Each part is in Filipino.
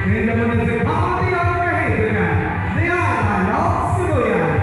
in the municipality of Hazelton, the island of Sibuyan.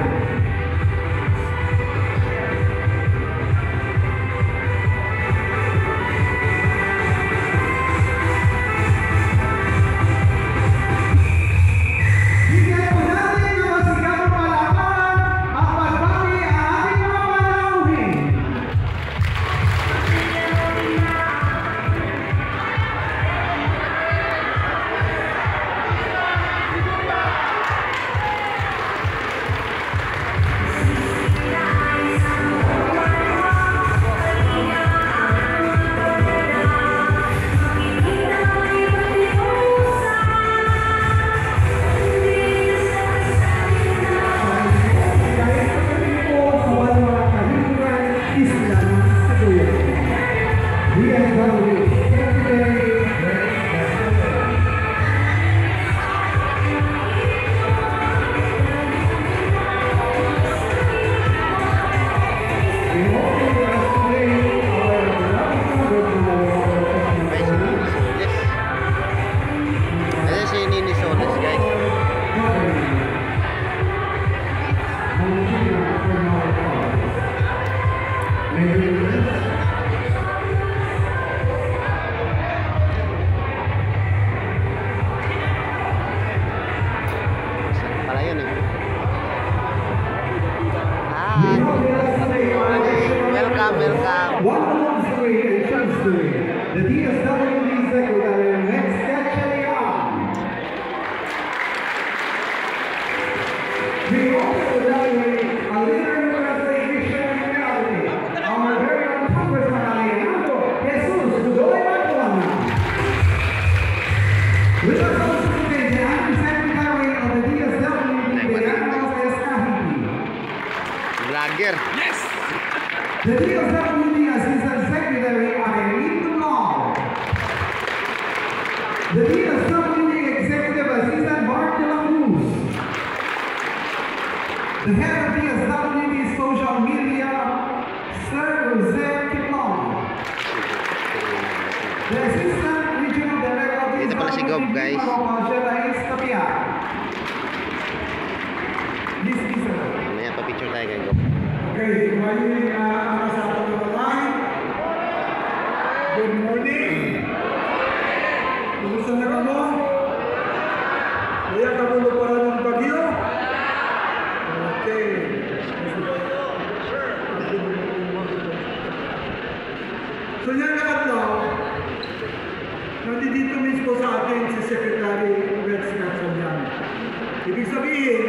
Welcome. Welcome to the DSWD Secretary, next catching on. We also evaluate a leader who has a vision and reality. Our very own Congressman Alejandro Jesus Godoy Manuana. With us also today, the Acting Secretary of the DSWD, Bernardo Escahidi. Vlogger. Yes! The DSWD Assistant Secretary, Irene Law. The DSWD Executive Assistant, Mark de la Cruz. The Head of DSWD Social Media, Sir Jose Kitlong. The Assistant Regional Director of Ito pala si Gob, guys. Rais Tapia. This is Mamaya pa-picture tayo kay Gob. Okay, good morning. Kumusta na kamo? Kaya kamulo para ng bagyo? Okay. So yan na ito, nandito mismo sa atin si Secretary Rex Gatchalian. Ibig sabihin,